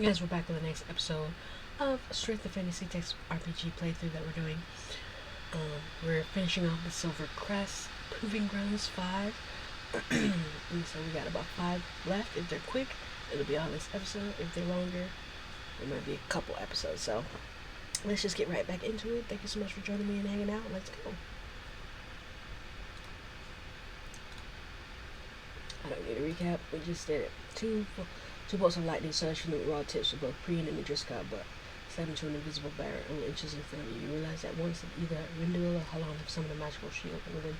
Guys, we're back with the next episode of Sryth the Fantasy Text RPG playthrough that we're doing. We're finishing off the Silver Crest Proving Grounds 5. And so we got about 5 left. If they're quick, it'll be on this episode. If they're longer, it might be a couple episodes. So let's just get right back into it. Thank you so much for joining me and hanging out. Let's go. I don't need a recap. We just did it. Two bolts of lightning surged from the raw tips of both Priyan and Madriska, but slammed into an invisible barrier only inches in front of you. You realize at once that either Rinduil or Halan have summoned a magical shield, and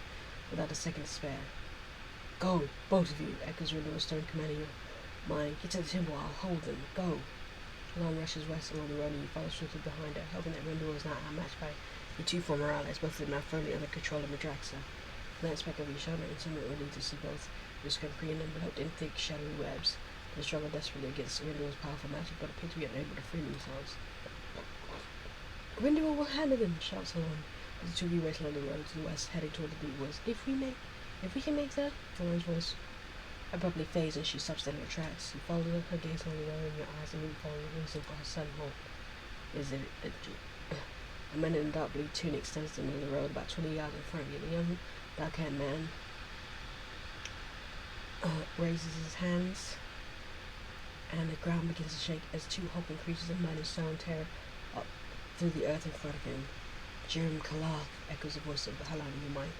without a second to spare. Go, both of you, echoes Rinduil's stern command in your mind. Get to the temple, I'll hold them. Go. Halan rushes west along the road, and you follow swiftly behind her, hoping that Rinduil is not outmatched by your two former allies, both of them now firmly under control of Madraxa. Glance back over your shoulder, and somewhat relieved to see both Madriska and Priyan enveloped in thick, shadowy webs. They struggle desperately against Rinduil's powerful magic, but appear to be unable to free themselves. Rinduil will handle them, shouts Halan, as the two of you race along the road to the west, heading toward the deep woods. If we can make that, Halan's voice abruptly fades and she stops dead in her tracks. You follow her gaze along the road, and your eyes immediately follow the reason for her sudden halt. Is it a man in a dark blue tunic stands in the middle of the road about 20 yards in front of you. The young, dark-haired man raises his hands, and the ground begins to shake as two hulking creatures of mud and stone tear up through the earth in front of him. Jerem Kalath, echoes the voice of Halan in your mind.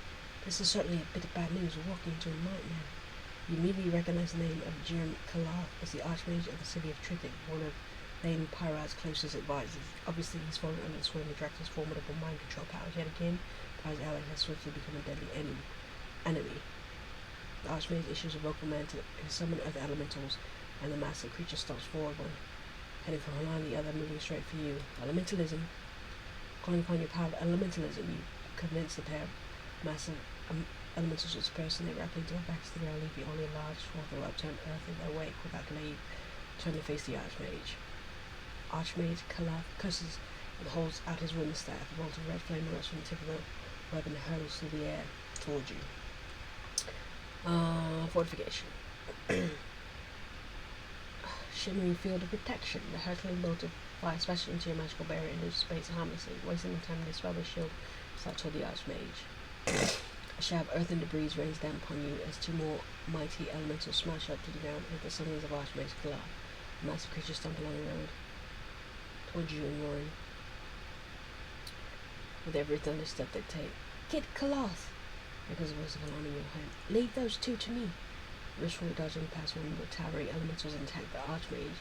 This is certainly a bit of bad news. We're walking into a nightmare. You immediately recognize the name of Jerem Kalath as the Archmage of the city of Trithik, one of Thane Pyrad's closest advisors. Obviously, he's fallen under the sway of Madraxa's formidable mind control powers. Yet again, Pyrad's ally has swiftly become a deadly enemy. The Archmage issues a vocal command to summon earth elementals, and the massive creature stops forward, one heading for Halan, the other moving straight for you. Elementalism. Calling upon your power of elementalism, you convince the pair of massive elementals to disperse, and they rapidly dive back to the ground, leaving only a large swath of upturned earth in their wake. Without delay, turn to face the Archmage. Archmage Kalath curses and holds out his wooden staff. A bolt of red flame erupts from the tip of the weapon and hurls through the air toward you. Fortification. Shimmering field of protection. The hurtling bolt of fire smashes into your magical barrier and space harmlessly, wasting the time to dispel the shield start toward the Archmage. A shower of earth and debris rains down upon you as two more mighty elementals smash up to the ground with the summons of Archmage Kalath. The massive creatures stumble along the road towards you and roaring. With every thunder step they take. Get Kalath! Echoes the voice of Halan in your head. Leave those two to me. Wishfully dodging past one of the towering elementals and attack the Archmage.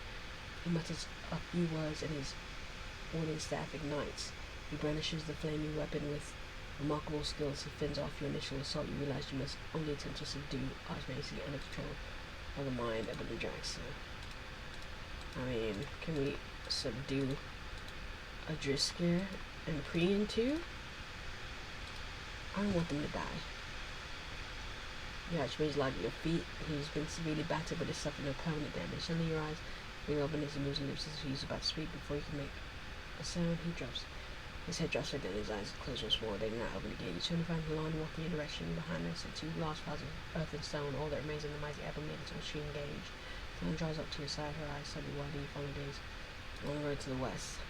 He mutters a few words and his wooden staff ignites. He brandishes the flaming weapon with remarkable skill. As he fends off your initial assault, you realize you must only attempt to subdue Archmage under control of the mind of the Madraxa. I mean, can we subdue Adriska and Priyan too? I don't want them to die. The Archmage lies at your feet. He's been severely battered, but has suffered no permanent damage. Suddenly your eyes ring open as he moves and lips as if he's about to speak. Before you can make a sound, his head drops right down, his eyes close once more. They do not open again. You turn to find Halan walking in your direction. Behind her sit two large piles of earth and stone, all that remains of the mighty abomination which she engaged. Halan draws up to your side, her eyes suddenly widen. You follow gaze along the road to the west.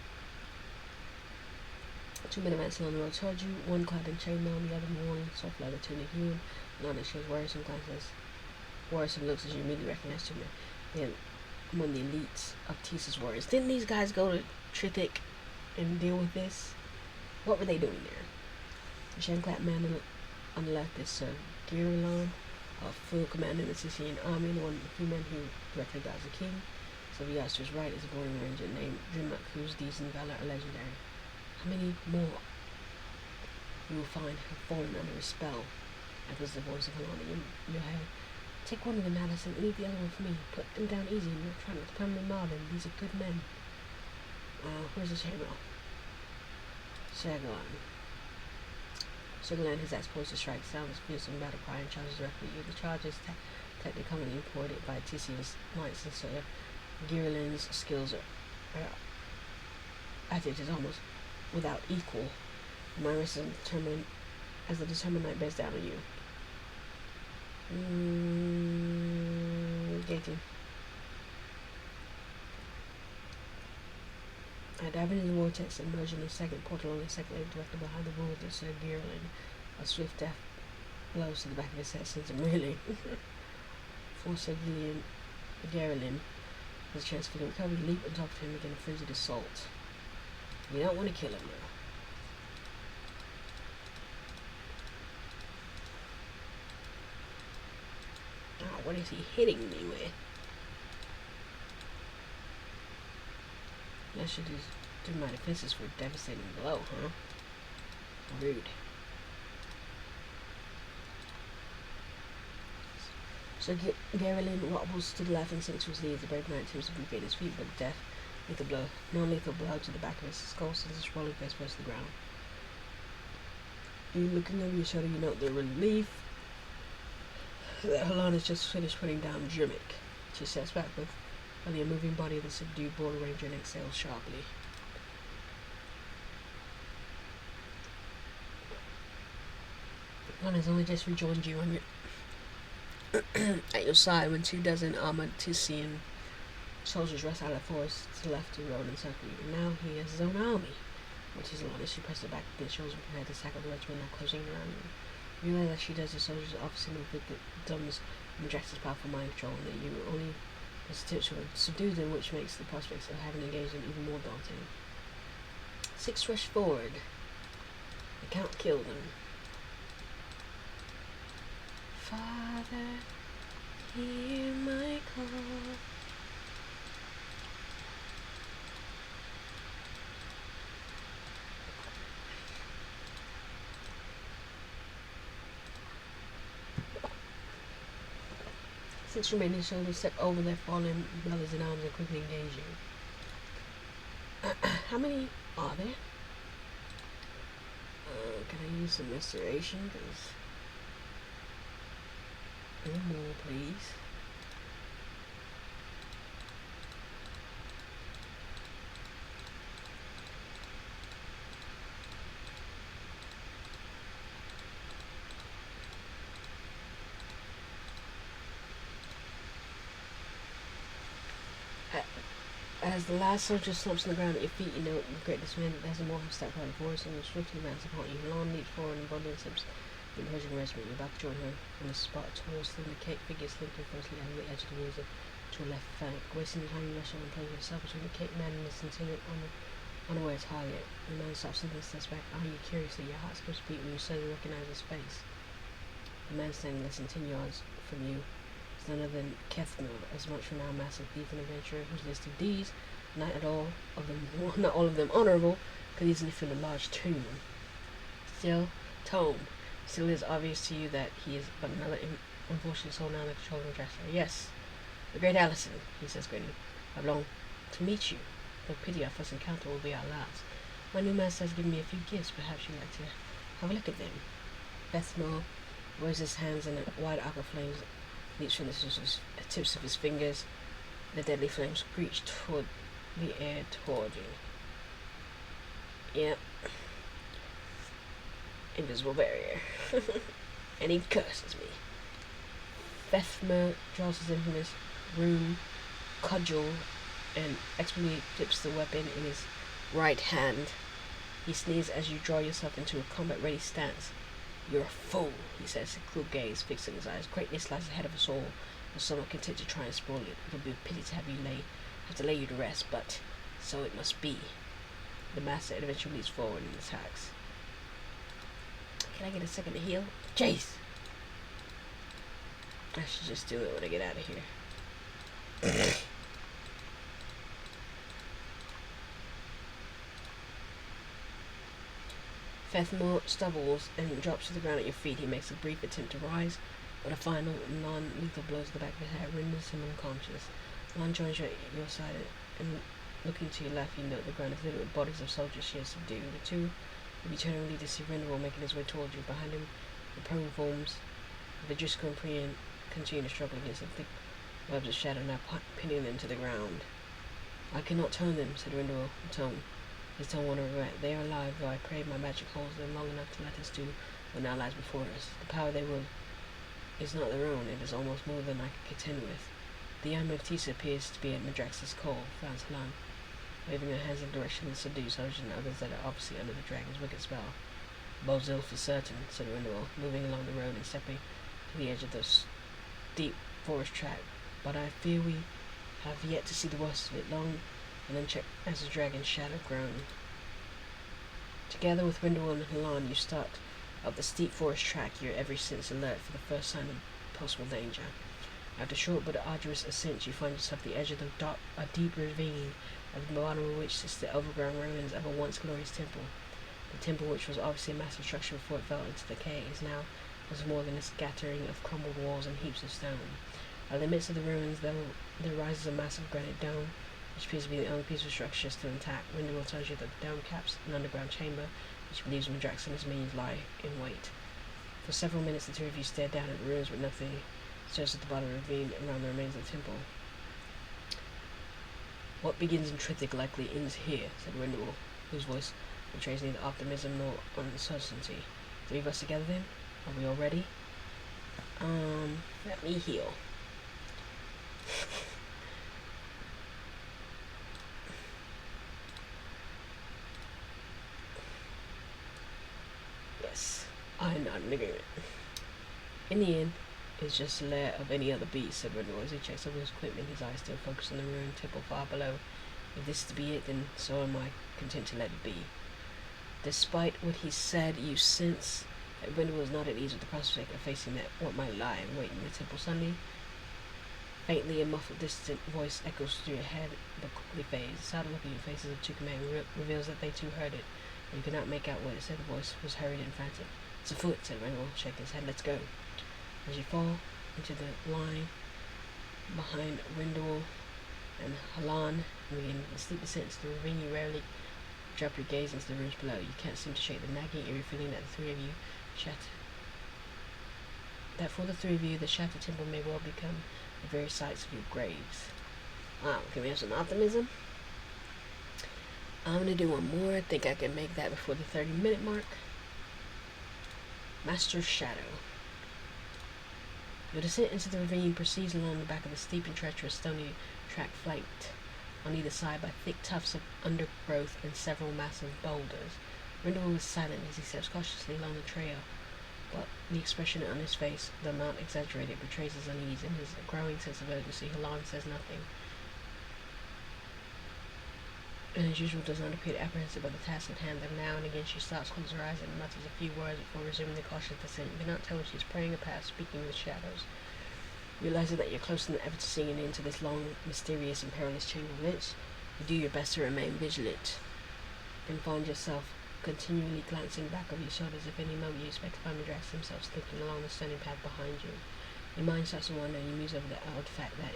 Two men advance along the road toward you, one clad in chainmail, the other in worn soft leather tunic. You and Halan exchange worrisome looks as you immediately recognize two men. They're among the elites of Tisa's warriors. Didn't these guys go to Trithik and deal with this? What were they doing there? The sham-clad man on the left is Sir Girilon, a full commander of the Sicilian army, the one human who directly guards the king. So the to his right is a boarding ranger named Drimuk, whose deeds and valor are legendary. How many more you will find have fallen under his spell? Echoes the voice of Halan in your head. Take one of them, Alice, and leave the other one for me. Put them down easy, and you're trying to permanently mar them. These are good men. Where's the chainmail? Sergalan, his axe poised to strike, sounds fearsome battle cry and charges directly at you. The charge is technically imported by Tisia's knights, and so Girilon's skills are at it is almost without equal. My wrist is determined as the determined knight bears down on you. Gating. I dive into the vortex and emerge in a second portal on the second leg directly behind the walls that Sir Gerlin. A swift death blows to the back of his head sends him reeling. For Sir Gerlin has a chance for the recovery, leap on top of him again, a frenzied assault. You don't want to kill him now. Oh, what is he hitting me with? I should just do my defenses for a devastating blow, huh? Rude. So Gerlin wobbles to the left and sinks to his knees. The brave knight attempts to regain his feet, but death, lethal blow, non-lethal blow to the back of his skull sends his rolling face first to the ground. You looking over your shoulder, you note the relief that Helena has just finished putting down Jimmick. She steps back with the unmoving body of the subdued border ranger and exhales sharply. Helena's only just rejoined you on your at your side when 24 armored Tissian soldiers rush out of the forest to the left to the road and circle you. And now he has his own army. Which is Helena. She presses back against shoulders and prepared to tackle the regiment now closing around you. You realize that she does the soldiers obviously know the dumbness of Jackson's powerful mind control and that you only has tips to subdue them, which makes the prospects of having engaged them even more daunting. 6 rush forward. The Count killed them. Father, hear my call. Six remaining soldiers step over their fallen brothers in arms and quickly engage you. How many are there? Can I use some restoration? One more, please. As the last soldier slumps on the ground at your feet, you know with great dismay that there's a more step out of the forest and will swiftly advance upon you. Long leaps forward and boldly steps the Persian regiment. You're about to join her on the spot. Tall, slender Kate figures slinking closely over the edge of the wheels to her left flank. Wasting time, you rush on and play yourself between the Kate man and the centurion unaware target. The man stops and steps back, eyeing you curiously. Your heart skips a beat when you suddenly recognize his face. The man standing less than 10 yards from you is none other than Kethmil, as much renowned massive thief and adventurer whose list of deeds, not all of them honorable, could easily fill a large tomb. Still is obvious to you that he is but another unfortunate soul now in the control of Dresser. Yes, the great Allison, he says grinning. I've longed to meet you. No pity our first encounter will be our last. My new master has given me a few gifts. Perhaps you'd like to have a look at them. Bethmore raises his hands and a wide arc of flames leaps from the tips of his fingers. The deadly flames screech toward the air toward you. Yep. Invisible barrier. And he curses me. Bethmer draws his infamous rune cudgel and expertly dips the weapon in his right hand. He sneezes as you draw yourself into a combat-ready stance. You're a fool, he says, a cruel gaze fixed in his eyes. Greatness lies ahead of us all, and someone content to try and spoil it. It would be a pity to have to lay you to rest, but so it must be. The master eventually leaps forward and attacks. Can I get a second to heal? Jace! I should just do it when I get out of here. Fethmore stumbles and drops to the ground at your feet. He makes a brief attempt to rise, but a final non-lethal blow to the back of his head renders him unconscious. Lon joins you at your side, and looking to your left, you note the ground is littered with bodies of soldiers she has subdued. The two will be turning to see Rendell making his way towards you. Behind him, the prone forms of the Driscoll and Priyan continue to struggle against the thick webs of shadow, now pinning them to the ground. I cannot turn them, said Rendell, his tone one of regret. They are alive, though I pray my magic holds them long enough to let us do what now lies before us. The power they will is not their own. It is almost more than I can contend with. The young Matisse appears to be at Madrax's call, Franz Lan. waving her hands in the direction of the subdued soldiers and others that are obviously under the dragon's wicked spell. Bozil for certain, said Rindelwald, moving along the road and stepping to the edge of the steep forest track. But I fear we have yet to see the worst of it. Long and unchecked as the dragon's shadow grown. Together with Rindelwald and Halan, you start up the steep forest track, your every sense alert for the first sign of possible danger. After short but arduous ascents, you find yourself at the edge of a deep ravine, at the bottom of which sits the overgrown ruins of a once glorious temple. The temple, which was obviously a massive structure before it fell into decay, is now more than a scattering of crumbled walls and heaps of stone. Out of the midst of the ruins, there rises a massive granite dome, which appears to be the only piece of structure still intact. Rindelwald tells you that the dome caps an underground chamber, which believes Madrax and his minions lie in wait. For several minutes, the two of you stare down at the ruins, but nothing stirs at the bottom of the ravine around the remains of the temple. What begins in Sryth likely ends here, said Rindelwald, whose voice betrays neither optimism nor uncertainty. Three of us together then? Are we all ready? Let me heal. Yes, I nod in agreement. In the end, it's just a lair of any other beast, said Rindelwald as he checks over his equipment, his eyes still focused on the ruined temple far below. If this is to be it, then so am I content to let it be. Despite what he said, you sense that Rindelwald was not at ease with the prospect of facing that what might lie in wait in the temple. Suddenly, faintly, a muffled, distant voice echoes through your head, but quickly fades. The sudden look at your faces of two commanders reveals that they too heard it, and you could not make out what it said. The voice was hurried and frantic. It's afoot, said Rindelwald, shaking his head. Let's go. As you fall into the line behind Rindelwald and Halan, and begin the steep descent into the ravine, you rarely drop your gaze into the rooms below. You can't seem to shake the nagging, eerie feeling that the three of you for the three of you, the shattered temple may well become the very sites of your graves. Wow, can we have some optimism? I'm gonna do one more. I think I can make that before the 30-minute mark. Master Shadow. Your descent into the ravine proceeds along the back of the steep and treacherous stony track flanked on either side by thick tufts of undergrowth and several massive boulders. Rindelwald was silent as he steps cautiously along the trail, but the expression on his face, though not exaggerated, betrays his unease and his growing sense of urgency. Halan says nothing, and as usual does not appear apprehensive of the task at hand, though now and again she stops, closes her eyes, and mutters a few words before resuming the cautious descent. You cannot tell when she is praying or perhaps speaking with shadows. Realizing that you're closer than ever to seeing an end to this long, mysterious, and perilous chain of events, you do your best to remain vigilant, and find yourself continually glancing back over your shoulders. If any moment you expect to find Madrax himself slinking along the stony path behind you. Your mind starts to wander, and you muse over the odd fact that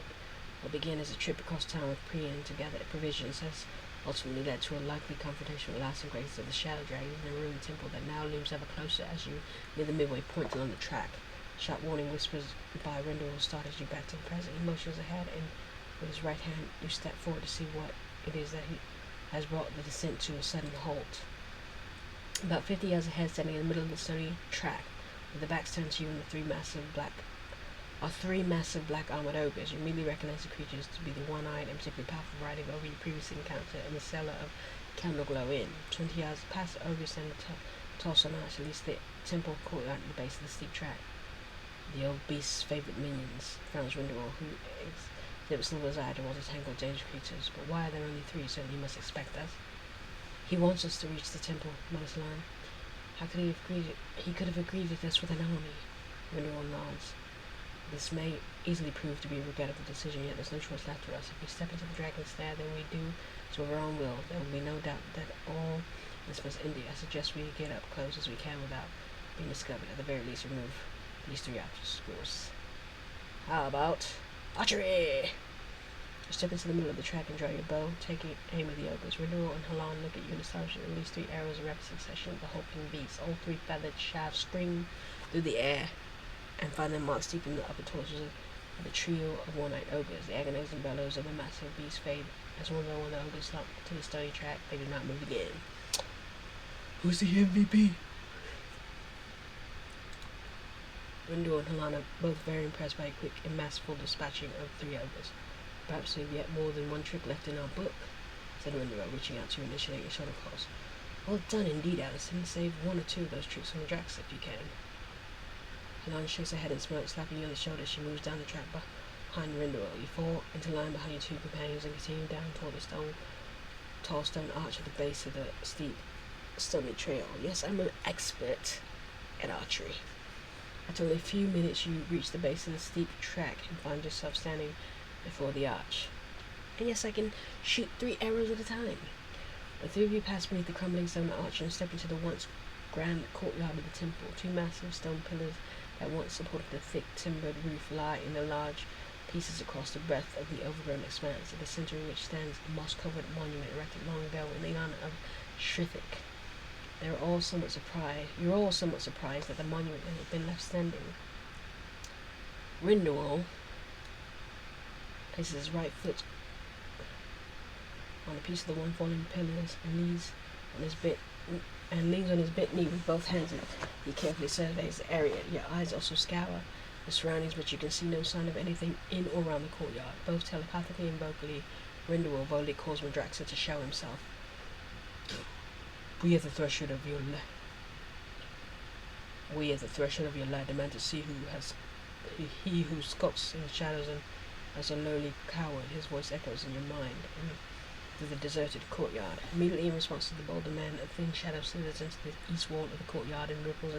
what began as a trip across town with Priyan to gather provisions has ultimately led to a likely confrontation with the last embraces of the shadow dragon in a ruined temple that now looms ever closer as you near the midway point along the track. Sharp warning whispers by Rindelwald startles you back to the present. He motions ahead, and with his right hand you step forward to see what it is that he has brought the descent to a sudden halt. About 50 yards ahead, standing in the middle of the stony track, with their backs turned to you and the three massive black armored ogres. You immediately recognize the creatures to be the one-eyed and particularly powerful riding over you previously encountered in the cellar of Candleglow Inn. 20 yards past the ogres stand tall sonars, at least the temple courtyard at the base of the steep track. The old beast's favorite minions, frowns Rindelwald, who exhibits little desire towards the tangled dangerous creatures. But why are there only three? Certainly you must expect us. He wants us to reach the temple, mutters Halan. How could he have agreed? He could have agreed with us with an army. Rindelwald nods. This may easily prove to be a regrettable decision, yet there's no choice left for us. If we step into the dragon's snare, then we do so of our own will. There will be no doubt that all this must end. I suggest we get up close as we can without being discovered. At the very least, remove these three obstacles. How about archery? You step into the middle of the track and draw your bow, taking aim at the ogres. Rindelwald and Halan look at you in astonishment. Release three arrows in rapid succession at the hulking beast. All three feathered shafts scream through the air and find them marked deep in the upper torsos of the trio of one-eyed ogres. The agonizing bellows of the massive beast fade as one by one the ogres slump to the stony track. They do not move again. Who's the MVP? Rindelwald and Halan are both very impressed by a quick and masterful dispatching of three ogres. Perhaps we have yet more than one trick left in our book. said Rinduo, reaching out to initiate a shoulder cross. Well done indeed, Allison. Save one or two of those tricks from Drax if you can. Halan shakes her head and smirks, slapping you on the shoulder. She moves down the track behind Rinduo. You fall into line behind your two companions and continue down toward the tall stone arch at the base of the steep, stony trail. Yes, I'm an expert at archery. After only a few minutes, you reach the base of the steep track and find yourself standing before the arch. And yes, I can shoot 3 arrows at a time. The three of you pass beneath the crumbling stone arch and step into the once grand courtyard of the temple. 2 massive stone pillars that once supported the thick timbered roof lie in the large pieces across the breadth of the overgrown expanse, at the center of which stands a moss-covered monument erected long ago in the honor of Sryth. You're all somewhat surprised that the monument has been left standing. Rinduo places his right foot on a piece of the one fallen pillars and leans on his bent knee with both hands, and he carefully surveys the area. Your eyes also scour the surroundings, but you can see no sign of anything in or around the courtyard. Both telepathically and vocally, Rinduo boldly calls Madraxa to show himself. We at the threshold of your light demand to see he who skulks in the shadows and as a lowly coward. His voice echoes in your mind and through the deserted courtyard. Immediately in response to the bold demand, a thin shadow slithers into the east wall of the courtyard and ripples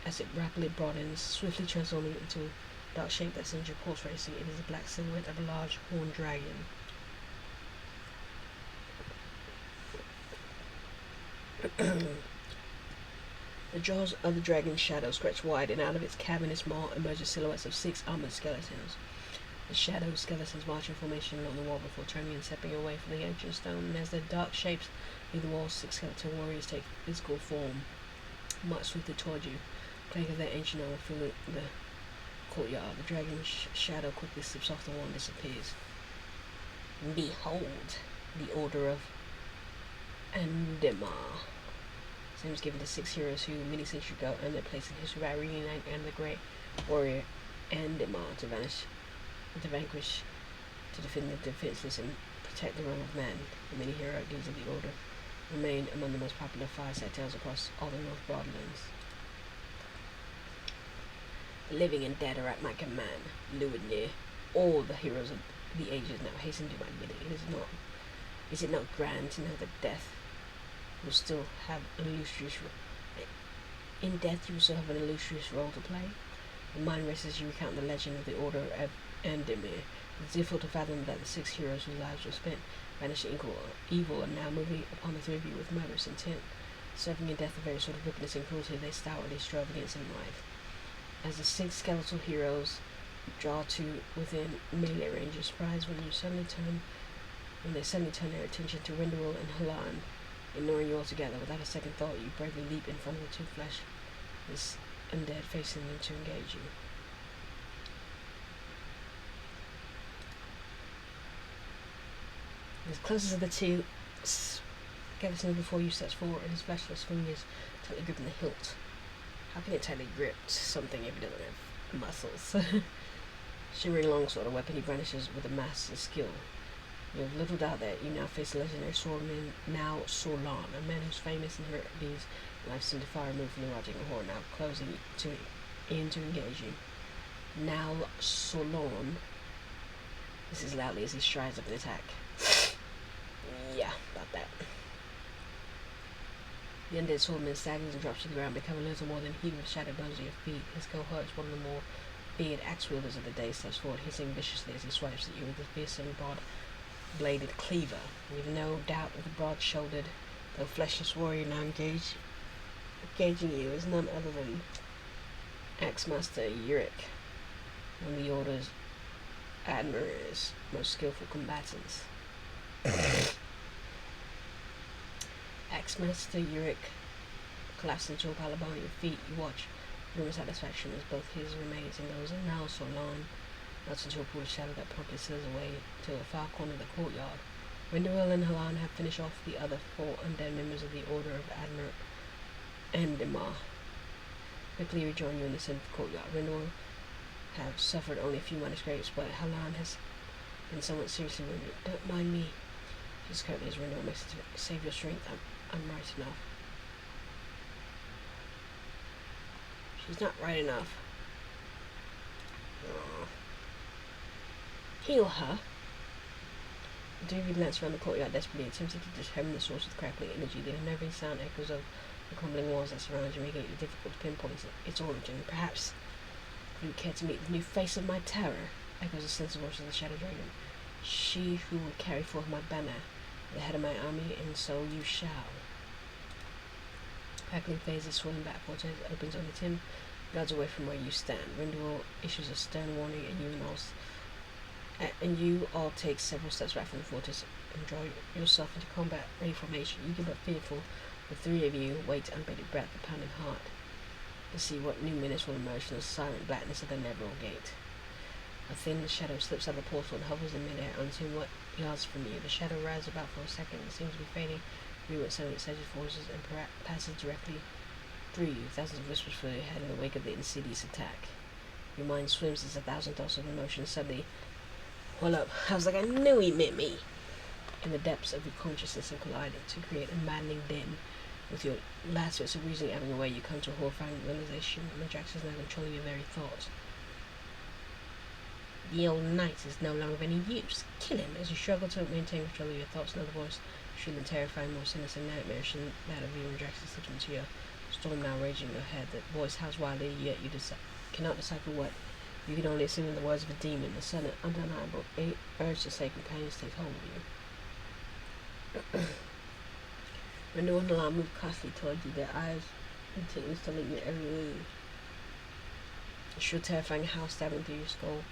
as it rapidly broadens, swiftly transforming into a dark shape that sends your pulse racing. It is the black silhouette of a large horned dragon. The jaws of the dragon's shadow stretch wide, and out of its cavernous maw emerge the silhouettes of 6 armored skeletons. The shadowed skeletons march in formation along the wall before turning and stepping away from the ancient stone, and as their dark shapes leave the wall, 6 skeleton warriors take physical form, march swiftly toward you. Clank of their ancient armor fill the courtyard. The dragon's shadow quickly slips off the wall and disappears. Behold, the Order of Andemar. His name was given to 6 heroes who, many centuries ago, earned their place in history by reuniting the great warrior Andemar to vanquish, to defend the defenseless and protect the realm of man. The many heroic deeds of the Order remain among the most popular fireside tales across all the North Broadlands. The living and dead are at my command, Luidnir. All the heroes of the ages now hasten to my bidding. Is it not grand to know that death will still have an illustrious in death you will still have an illustrious role to play? The mind races as you recount the legend of the Order of Andemir. It's difficult to fathom that the 6 heroes whose lives were spent banishing evil are now moving upon the 3 of you with murderous intent, serving in death the very sort of wickedness and cruelty they stoutly strove against in life. As the 6 skeletal heroes draw to within melee range, you're surprised when they suddenly turn their attention to Rinduo and Halan. Ignoring you altogether, without a second thought, you bravely leap in front of the 2 fleshless undead facing them to engage you. As close as the 2 skeletons before you steps forward, and his fleshless fingers tightly gripping the hilt. How can it tightly grip something if it doesn't have muscles? Shimmering longsword, a weapon he brandishes with a master's skill. You have little doubt that you now face a legendary swordman, now Solon, a man whose famous and heroic deeds life seemed far removed from the rotting horde, now closing in to engage you. Now Solon. This is loudly as he strides up an attack. Yeah, about that. The undead swordman staggers and drops to the ground, becoming little more than a heap of shattered bones at your feet. His cohorts, one of the more bearded axe wielders of the day, steps forward, hissing viciously as he swipes at you with his fearsome broad-bladed cleaver. You have no doubt that the broad-shouldered, though fleshless warrior now engaging you is none other than Axemaster Yurik, one of the Order's Admiral's most skillful combatants. Axemaster Yurik collapsed into a pile of bone at your feet. You watch with satisfaction as both his remains and those of now Solon melts into a pool of shadow that promptly slithers away to a far corner of the courtyard. Rinduo and Halan have finished off the other 4 undead members of the Order of Admiral Andemar. Quickly rejoin you in the center of the courtyard. Rinduo have suffered only a few minor scrapes, but Halan has and somewhat seriously wounded. Don't mind me. She's currently as Rendell makes it to save your strength. I'm right enough. She's not right enough. Aww. Heal her. The three glance around the courtyard desperately, attempting to determine the source of the crackling energy. The unnerving sound echoes of the crumbling walls that surround you, making it difficult to pinpoint its origin. Perhaps you would care to meet the new face of my terror, echoes the sensitive voice of the Shadow Dragon. She who will carry forth my banner, the head of my army, and so you shall. Crackling phases swirling back, vortex opens on its him, guards away from where you stand. Rendell issues a stern warning, and you all take several steps back from the vortex and draw yourself into combat ready formation. You give up fearful. The three of you wait unbated breath, the pounding heart, to see what new menace will emerge from the silent blackness of the Neville Gate. A thin shadow slips out of the portal and hovers in midair unseen what yards from you. The shadow rises about for a second and seems to be fading. When suddenly it surges forces and passes directly through you. Thousands of whispers fill your head in the wake of the insidious attack. Your mind swims as 1,000 thoughts of emotion suddenly well up. I was like, I knew he meant me. In the depths of your consciousness and colliding to create a maddening din. With your last bits of reasoning ebbing away, you come to a horrifying realization that Madrax is now controlling your very thoughts. The old knight is no longer of any use. Kill him. As you struggle to maintain control of your thoughts, another voice, shrill and terrifying, more sinister and nightmarish than that of you, Madrax slips into your storm now raging in your head. That voice howls wildly, yet you cannot decipher what. You can only assume in the words of a demon. The sudden, undeniable urge to say companions takes hold of you. When the alarm moves cautiously towards you, their eyes intently studying your every move. A shrill, terrifying howl stabbing through your skull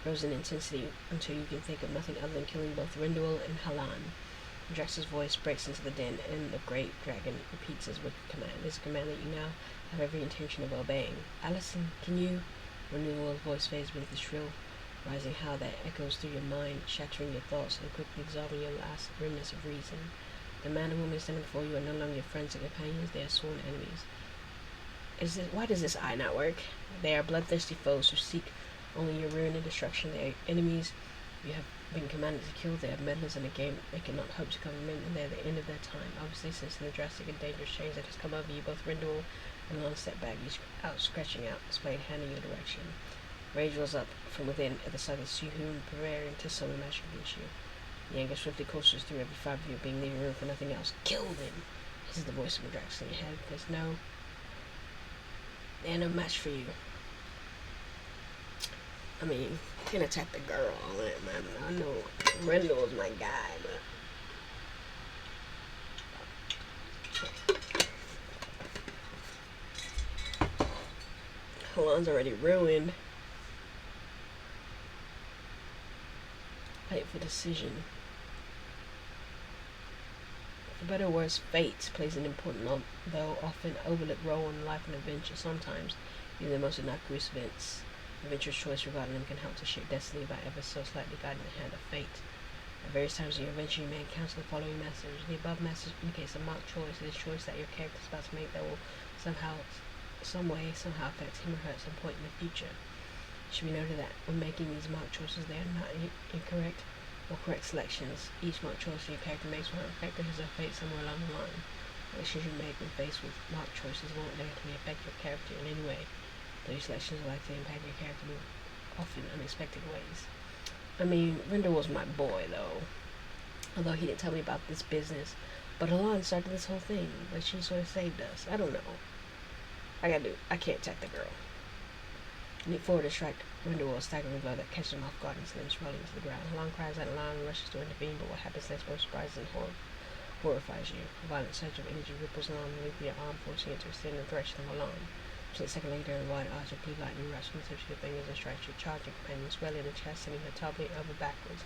grows in intensity until you can think of nothing other than killing both Rinduel and Halan. Drax's voice breaks into the din, and the great dragon repeats his wicked command. It is a command that you now have every intention of obeying. Allison, can you? Rinduel's voice fades beneath the shrill, rising howl that echoes through your mind, shattering your thoughts and quickly dissolving your last remnants of reason. The man and woman standing before you are no longer your friends and companions, they are sworn enemies. Why does this eye not work? They are bloodthirsty foes who seek only your ruin and destruction. They are enemies you have been commanded to kill. They are meddlers in a game they cannot hope to government, and they are the end of their time. Obviously, since the drastic and dangerous change that has come over you, both Rinduel and Lana step back, each scratching out, displayed hand in your direction. Rage rose up from within at the sight of two human preparing to summon magic against you. The anger swiftly coursers through every fiber of you, being leaving room for nothing else. Kill them! This is the voice of Madrax in your head. They're no match for you. I mean, you can attack the girl, all that, man. I know Rendell is my guy, but Halan's already ruined. Fight for decision. For better or worse, fate plays an important, though often overlooked role in life and adventure. Sometimes, even the most innocuous adventurous choice regarding them can help to shape destiny by ever so slightly guiding the hand of fate. At various times in your adventure, you may encounter the following message. The above message indicates a marked choice. It is a choice that your character is about to make that will somehow affect him or her at some point in the future. It should be noted that when making these marked choices, they are not incorrect or correct selections. Each marked choice your character makes will affect his or her fate somewhere along the line. Elections you make when faced with marked choices won't directly affect your character in any way. These selections are likely to impact your character in often unexpected ways. I mean, Rendell was my boy, though. Although he didn't tell me about this business. But Halan started this whole thing. But she sort of saved us. I don't know. I can't attack the girl. Leap forward to strike Rendell with a staggering blow that catches him off guard and sends him rolling to the ground. Halan cries out aloud and rushes to intervene, but what happens next both surprises and horrifies you. A violent surge of energy ripples along the length of your arm, forcing it to extend in the direction of Halan. A second later, a wide arch of blue lightning rushes from the tips of your fingers and strikes your charging companion squarely in the chest, sending her toppling over backwards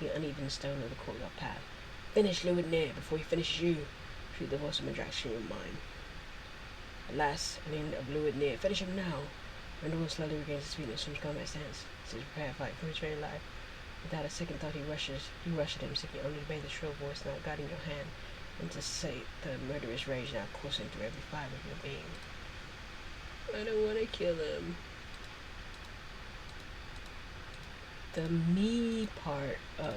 the uneven stone of the courtyard path. Finish Luidnir before he finishes you, shrieked the voice of Madrax in your mind. Alas, an end of Luidnir. Finish him now. Rendell slowly regains his feet and assumes combat stance. He is prepared to fight for his very life. Without a second thought, you rush at him, seeking only to obey the shrill voice now guiding your hand, and to say the murderous rage now coursing through every fiber of your being. I don't want to kill him. the me part of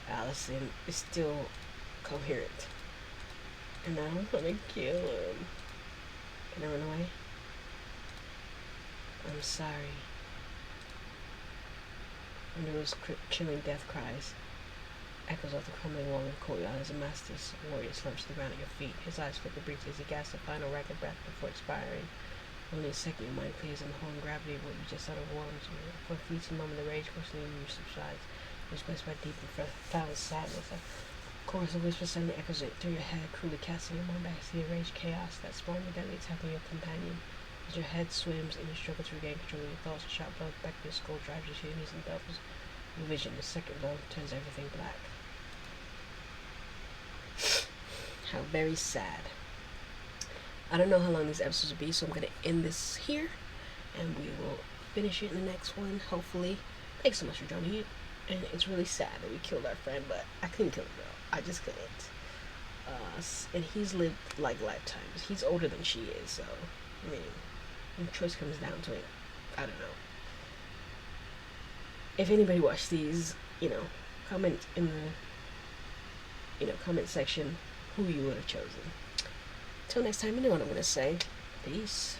Allison is still coherent. And I don't want to kill him. Can I run away? I'm sorry. And those chilling death cries echoes off the crumbling wall of the courtyard as a master's warrior slumps to the ground at your feet. His eyes flicker briefly as he gasps a final ragged breath before expiring. Only a second your mind clears and the whole gravity of what you just uttered warms you. For a fleeting moment the rage coursing in you subsides. You're displaced by deep and profound sadness. A chorus of whispers suddenly echoes it through your head, cruelly casting your mind back to the enraged chaos that spawned the deadly attack on your companion. As your head swims and you struggle to regain control of your thoughts, a sharp blow back to your skull drives you to your knees and doubles your vision. The second blow turns everything black. How very sad. I don't know how long these episodes will be, so I'm going to end this here, and we will finish it in the next one, hopefully. Thanks so much for joining me, and it's really sad that we killed our friend, but I couldn't kill the girl. I just couldn't. And he's lived, like, lifetimes. He's older than she is, so, I mean, when choice comes down to it, I don't know. If anybody watched these, comment in the, comment section who you would have chosen. Till next time, you know what I'm going to say. Peace.